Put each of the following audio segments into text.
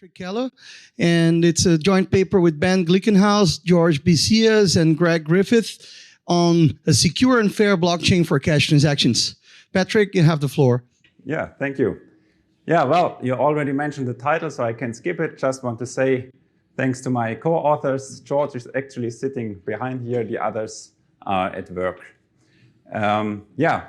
Patrik Keller, and it's a joint paper with Ben Glickenhaus, George Bissias, and Greg Griffith on a secure and fair blockchain for cash transactions. Patrik, you have the floor. Yeah, thank you. Yeah, well, you already mentioned the title, so I can skip it. Just want to say thanks to my co-authors. George is actually sitting behind here. The others are at work. Yeah,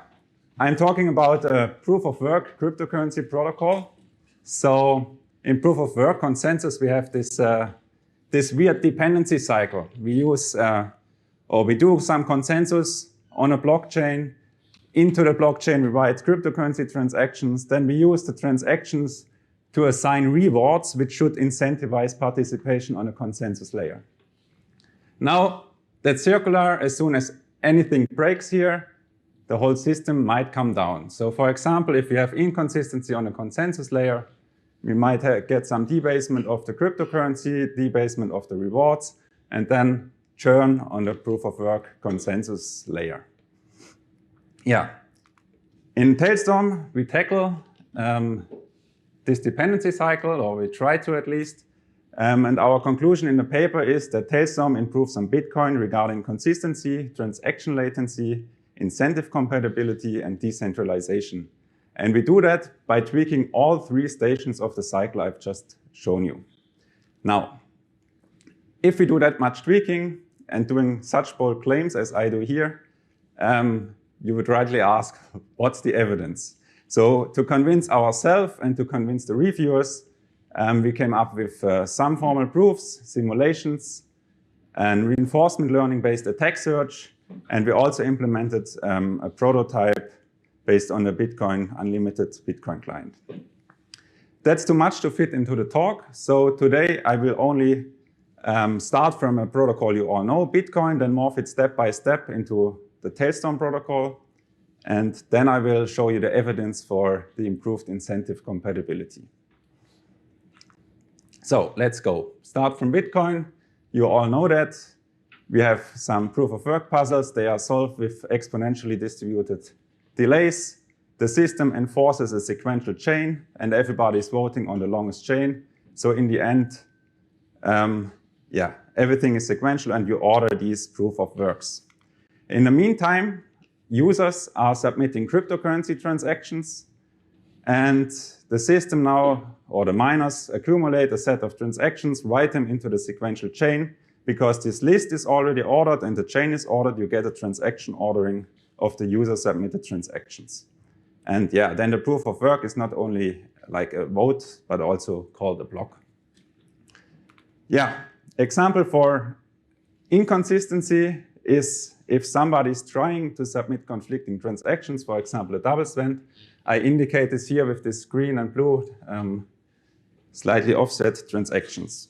I'm talking about a proof-of-work cryptocurrency protocol. So in proof-of-work consensus, we have this weird dependency cycle. We use, or we do some consensus on a blockchain. Into the blockchain, we write cryptocurrency transactions. Then we use the transactions to assign rewards, which should incentivize participation on a consensus layer. Now, that's circular. As soon as anything breaks here, the whole system might come down. So for example, if we have inconsistency on a consensus layer, we might get some debasement of the cryptocurrency, debasement of the rewards, and then churn on the proof-of-work consensus layer. Yeah, in Tailstorm, we tackle this dependency cycle, or we try to at least. And our conclusion in the paper is that Tailstorm improves on Bitcoin regarding consistency, transaction latency, incentive compatibility, and decentralization. And we do that by tweaking all three stations of the cycle I've just shown you. Now, if we do that much tweaking and doing such bold claims as I do here, you would rightly ask, what's the evidence? So to convince ourselves and to convince the reviewers, we came up with some formal proofs, simulations, and reinforcement learning-based attack search. And we also implemented a prototype based on the Bitcoin unlimited Bitcoin client. That's too much to fit into the talk. So today I will only start from a protocol you all know, Bitcoin, then morph it step by step into the Tailstorm protocol. And then I will show you the evidence for the improved incentive compatibility. So let's go. Start from Bitcoin. You all know that. We have some proof-of-work puzzles. They are solved with exponentially distributed delays. The system enforces a sequential chain, and everybody is voting on the longest chain. So in the end, yeah, everything is sequential, and you order these proof-of-works. In the meantime, users are submitting cryptocurrency transactions, and the system now, or the miners, accumulate a set of transactions, write them into the sequential chain. Because this list is already ordered and the chain is ordered, you get a transaction ordering of the user submitted transactions. And yeah, then the proof of work is not only like a vote, but also called a block. Yeah, example for inconsistency is if somebody is trying to submit conflicting transactions, for example, a double spend. I indicate this here with this green and blue slightly offset transactions.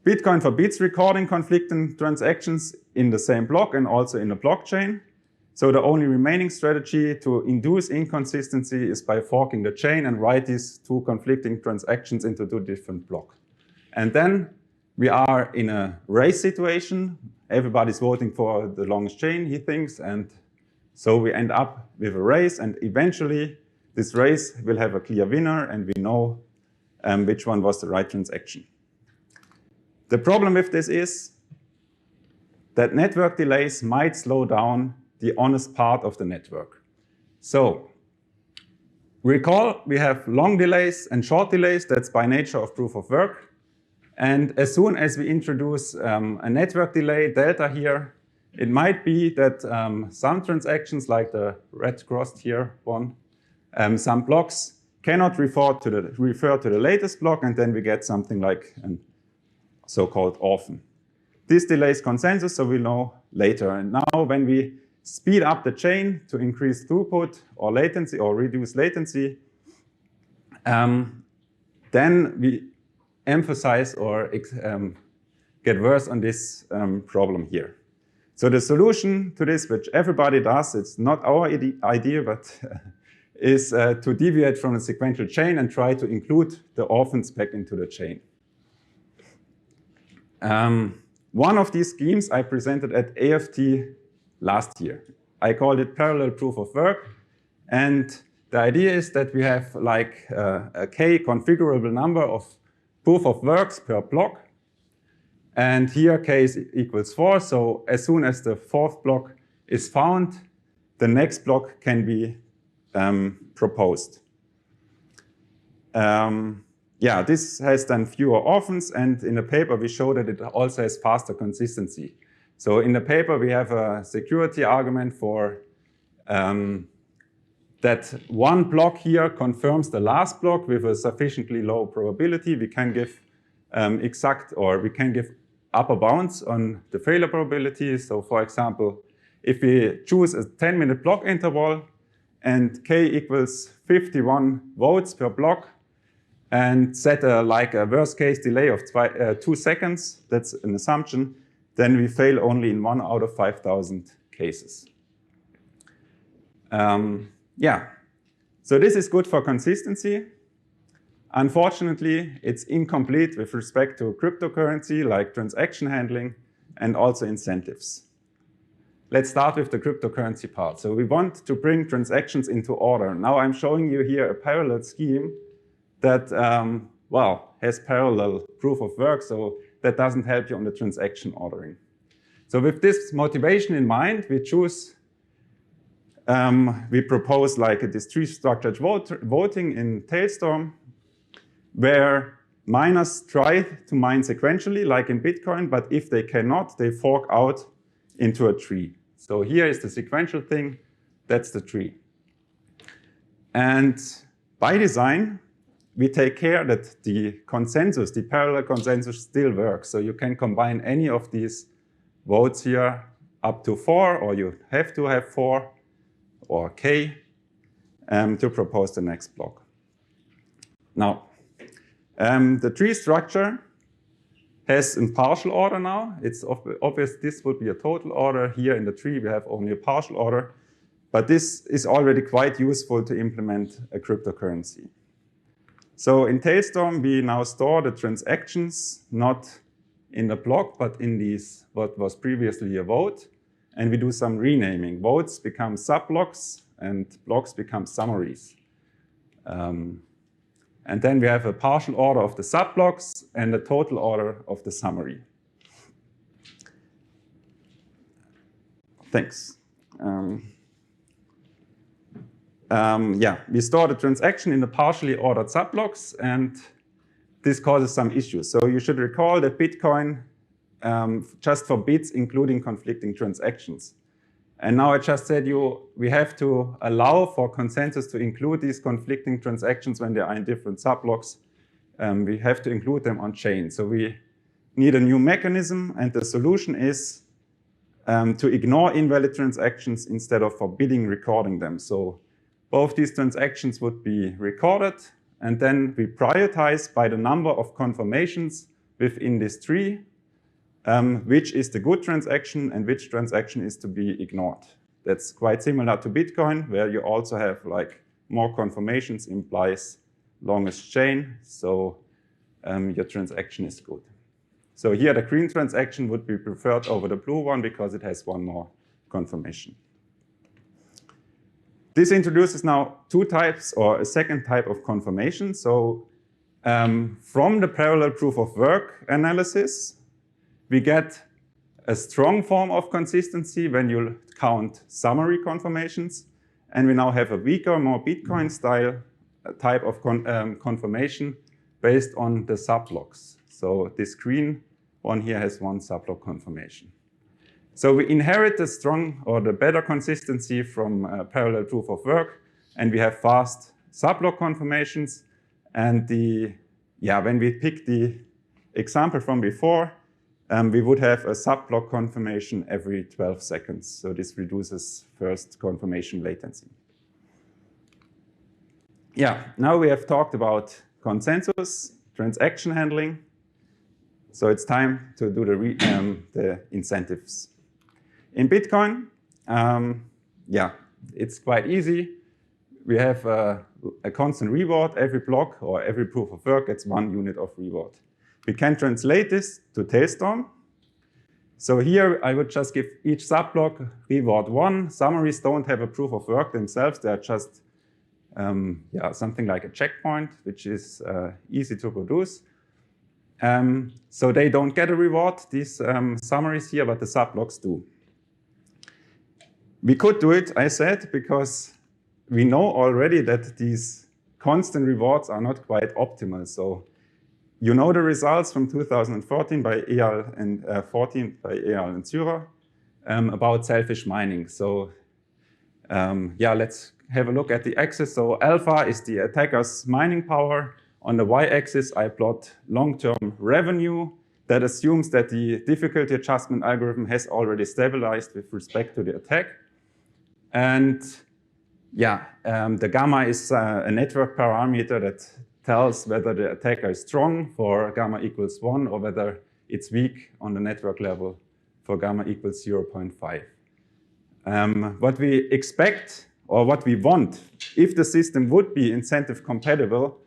Bitcoin forbids recording conflicting transactions in the same block and also in the blockchain. So the only remaining strategy to induce inconsistency is by forking the chain and write these two conflicting transactions into two different blocks. And then we are in a race situation. Everybody's voting for the longest chain, he thinks, and so we end up with a race, and eventually this race will have a clear winner, and we know which one was the right transaction. The problem with this is that network delays might slow down the honest part of the network. So recall we have long delays and short delays. That's by nature of proof of work. And as soon as we introduce a network delay, delta here, it might be that some transactions, like the red crossed here one, some blocks cannot refer to the latest block, and then we get something like an so-called orphan. This delays consensus, so we'll know later. And now when we speed up the chain to increase throughput or latency or reduce latency, then we emphasize or get worse on this problem here. So the solution to this, which everybody does, it's not our idea, but is to deviate from the sequential chain and try to include the orphans back into the chain. One of these schemes I presented at AFT last year. I called it parallel proof of work, and The idea is that we have like a k configurable number of proof of works per block. And here k is equals 4. So as soon as the fourth block is found, the next block can be proposed. Yeah, this has then fewer orphans, and in the paper we show that it also has faster consistency. So in the paper we have a security argument for that one block here confirms the last block with a sufficiently low probability. We can give we can give upper bounds on the failure probability. So for example, if we choose a 10-minute block interval and k equals 51 votes per block, and set a worst case delay of 2 seconds, that's an assumption, then we fail only in 1 out of 5,000 cases. Yeah, so this is good for consistency. Unfortunately, it's incomplete with respect to cryptocurrency like transaction handling and also incentives. Let's start with the cryptocurrency part. So we want to bring transactions into order. Now I'm showing you here a parallel scheme that, has parallel proof of work, so that doesn't help you on the transaction ordering. So with this motivation in mind, we propose like this tree-structured voting in Tailstorm, where miners try to mine sequentially, like in Bitcoin, but if they cannot, they fork out into a tree. So here is the sequential thing, that's the tree. And by design, we take care that the consensus, the parallel consensus still works. So you can combine any of these votes here up to 4, or you have to have 4, or k, to propose the next block. Now, the tree structure has a partial order now. It's obvious this would be a total order. Here in the tree, we have only a partial order. But this is already quite useful to implement a cryptocurrency. So in Tailstorm, we now store the transactions not in the block, but in these what was previously a vote. And we do some renaming. Votes become subblocks, and blocks become summaries. And then we have a partial order of the subblocks and a total order of the summary. Thanks. We store the transaction in the partially ordered subblocks, and this causes some issues. So you should recall that Bitcoin just forbids including conflicting transactions. And now I just said we have to allow for consensus to include these conflicting transactions when they are in different subblocks. We have to include them on chain. So we need a new mechanism, and the solution is to ignore invalid transactions instead of forbidding recording them. So both these transactions would be recorded, and then we prioritize by the number of confirmations within this tree, which is the good transaction and which transaction is to be ignored. That's quite similar to Bitcoin, where you also have like more confirmations implies longest chain, so your transaction is good. So here the green transaction would be preferred over the blue one because it has one more confirmation. This introduces now two types or a second type of confirmation. So from the parallel proof of work analysis, we get a strong form of consistency when you count summary confirmations. And we now have a weaker, more Bitcoin-style type of confirmation based on the subblocks. So this green one here has one subblock confirmation. So we inherit the strong or the better consistency from parallel proof of work, and we have fast subblock confirmations. And when we pick the example from before, we would have a subblock confirmation every 12 seconds. So this reduces first confirmation latency. Now we have talked about consensus, transaction handling. So it's time to do the incentives. In Bitcoin, it's quite easy. We have a constant reward. Every block or every proof of work gets 1 unit of reward. We can translate this to Tailstorm. So here I would just give each subblock reward 1. Summaries don't have a proof of work themselves. They are just something like a checkpoint, which is easy to produce. So they don't get a reward, these summaries here, but the subblocks do. We could do it, I said, because we know already that these constant rewards are not quite optimal. So you know the results from 2014 by Eyal and 14 by Eyal and Zürer about selfish mining. So let's have a look at the axis. So alpha is the attacker's mining power. On the y-axis, I plot long-term revenue. That assumes that the difficulty adjustment algorithm has already stabilized with respect to the attack. And the gamma is a network parameter that tells whether the attacker is strong for gamma equals 1 or whether it's weak on the network level for gamma equals 0.5. What we expect or what we want, if the system would be incentive compatible,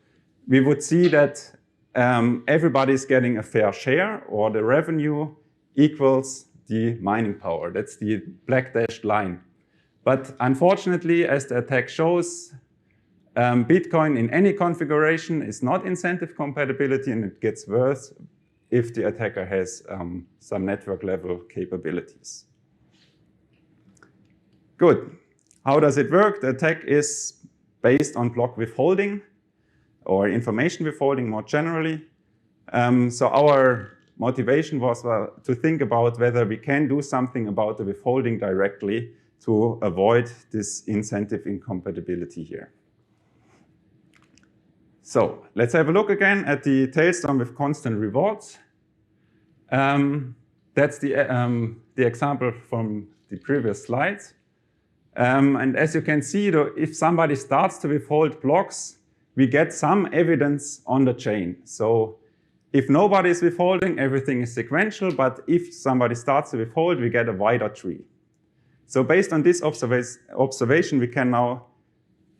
we would see that everybody's getting a fair share, or the revenue equals the mining power. That's the black dashed line. But unfortunately, as the attack shows, Bitcoin in any configuration is not incentive compatibility, and it gets worse if the attacker has some network level capabilities. Good. How does it work? The attack is based on block withholding, or information withholding more generally. So our motivation was to think about whether we can do something about the withholding directly to avoid this incentive incompatibility here. So let's have a look again at the Tailstorm with constant rewards. That's the example from the previous slides. And as you can see, if somebody starts to withhold blocks, we get some evidence on the chain. So if nobody is withholding, everything is sequential, but if somebody starts to withhold, we get a wider tree. So based on this observation, we can now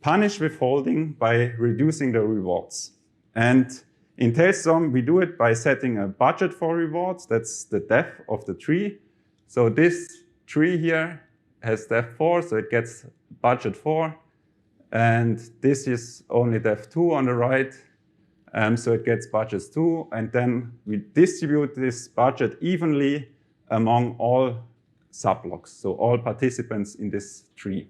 punish withholding by reducing the rewards. And in Tailstorm, we do it by setting a budget for rewards. That's the depth of the tree. So this tree here has depth 4, so it gets budget 4. And this is only depth 2 on the right, so it gets budgets 2. And then we distribute this budget evenly among all subblocks, so all participants in this tree.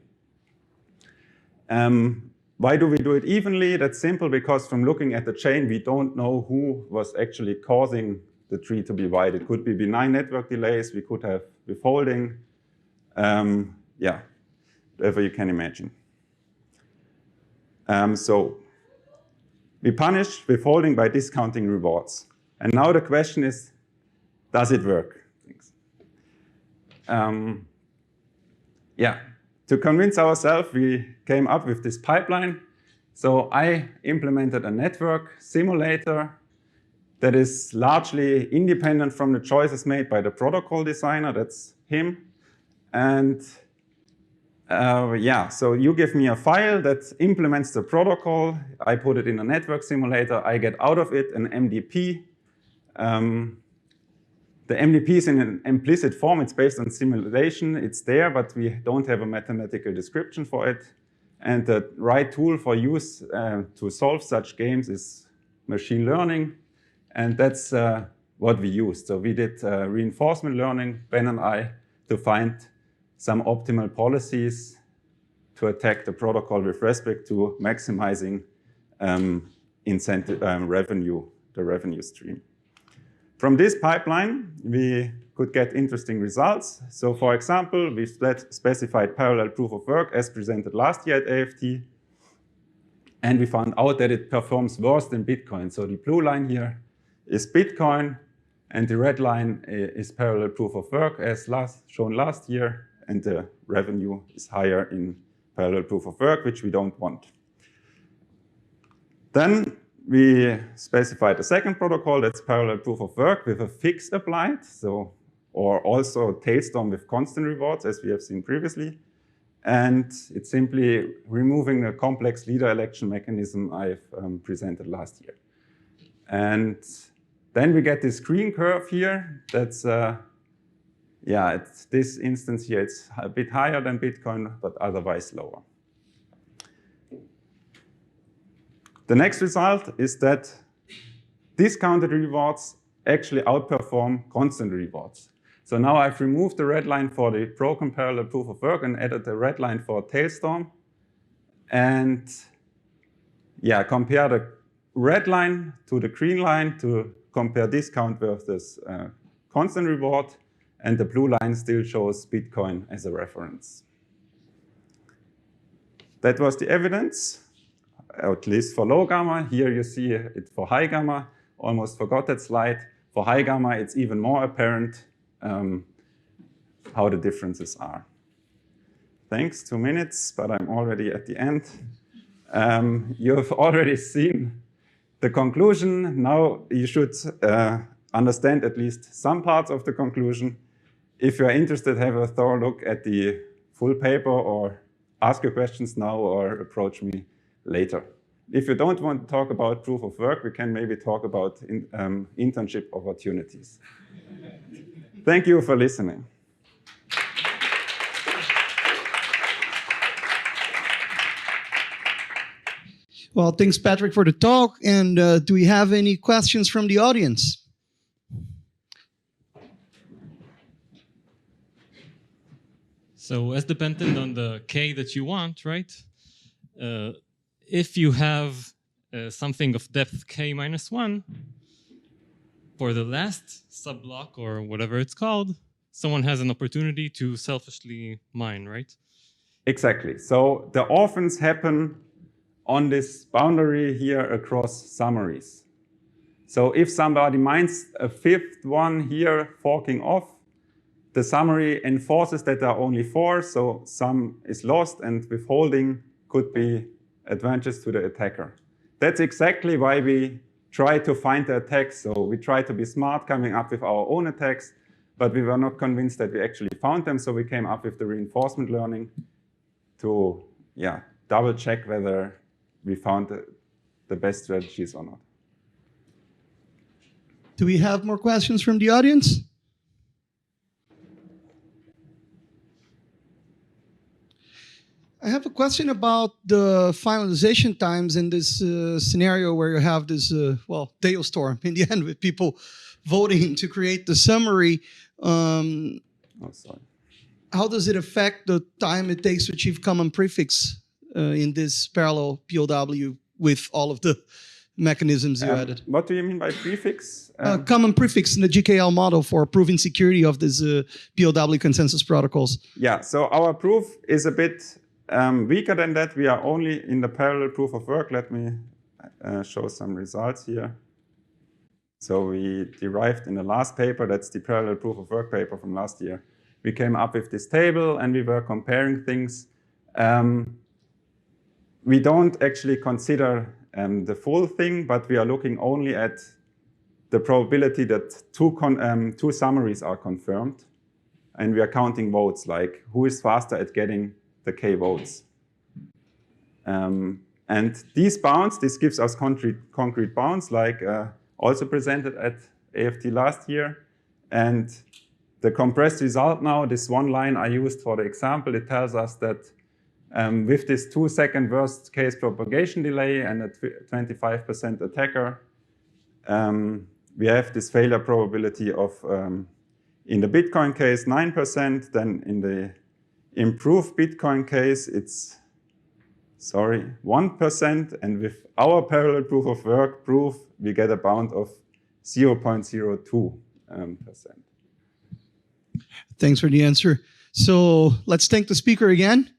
Why do we do it evenly? That's simple, because from looking at the chain, we don't know who was actually causing the tree to be wide. It could be benign network delays, we could have withholding, whatever you can imagine. So we punish withholding by discounting rewards. And now the question is, does it work? To convince ourselves, we came up with this pipeline. So I implemented a network simulator that is largely independent from the choices made by the protocol designer. That's him. And so you give me a file that implements the protocol. I put it in a network simulator. I get out of it an MDP. The MDP is in an implicit form. It's based on simulation. It's there, but we don't have a mathematical description for it. And the right tool for use to solve such games is machine learning. And that's what we used. So we did reinforcement learning, Ben and I, to find some optimal policies to attack the protocol with respect to maximizing incentive revenue, the revenue stream. From this pipeline, we could get interesting results. So for example, we specified parallel proof of work as presented last year at AFT. And we found out that it performs worse than Bitcoin. So the blue line here is Bitcoin, and the red line is parallel proof of work as shown last year. And the revenue is higher in parallel proof of work, which we don't want. Then we specified a second protocol that's parallel proof of work with a fix applied, or also Tailstorm with constant rewards, as we have seen previously. And it's simply removing the complex leader election mechanism I've presented last year. And then we get this green curve here. That's it's this instance here, it's a bit higher than Bitcoin, but otherwise lower. The next result is that discounted rewards actually outperform constant rewards. So now I've removed the red line for the broken parallel proof of work and added the red line for Tailstorm. And yeah, compare the red line to the green line to compare discount versus constant reward. And the blue line still shows Bitcoin as a reference. That was the evidence, at least for low gamma. Here you see it for high gamma. Almost forgot that slide. For high gamma, it's even more apparent how the differences are. Thanks, 2 minutes, but I'm already at the end. You've already seen the conclusion. Now you should understand at least some parts of the conclusion. If you're interested, have a thorough look at the full paper or ask your questions now or approach me later. If you don't want to talk about proof of work, we can maybe talk about internship opportunities. Thank you for listening. Well, thanks, Patrik, for the talk. And do we have any questions from the audience? So as dependent on the K that you want, right? If you have something of depth K minus 1, for the last subblock or whatever it's called, someone has an opportunity to selfishly mine, right? Exactly. So the orphans happen on this boundary here across summaries. So if somebody mines a fifth one here forking off, the summary enforces that there are only 4, so some is lost, and withholding could be advantageous to the attacker. That's exactly why we try to find the attacks. So we try to be smart coming up with our own attacks, but we were not convinced that we actually found them, so we came up with the reinforcement learning to double check whether we found the best strategies or not. Do we have more questions from the audience? I have a question about the finalization times in this scenario where you have this, Tailstorm in the end with people voting to create the summary. How does it affect the time it takes to achieve common prefix in this parallel POW with all of the mechanisms you added? What do you mean by prefix? Common prefix in the GKL model for proving security of these POW consensus protocols. Yeah, so our proof is a bit weaker than that. We are only in the parallel proof of work. Let me show some results here. So we derived in the last paper, that's the parallel proof of work paper from last year. We came up with this table and we were comparing things. We don't actually consider the full thing, but we are looking only at the probability that two summaries are confirmed. And we are counting votes, like who is faster at getting the K votes. And these bounds, this gives us concrete bounds, like also presented at AFT last year. And the compressed result now, this one line I used for the example, it tells us that with this 2-second worst case propagation delay and a 25% attacker, we have this failure probability of, in the Bitcoin case, 9%. Then in the improved Bitcoin case, it's 1%. And with our parallel proof of work proof, we get a bound of 0.02%. Thanks for the answer. So let's thank the speaker again.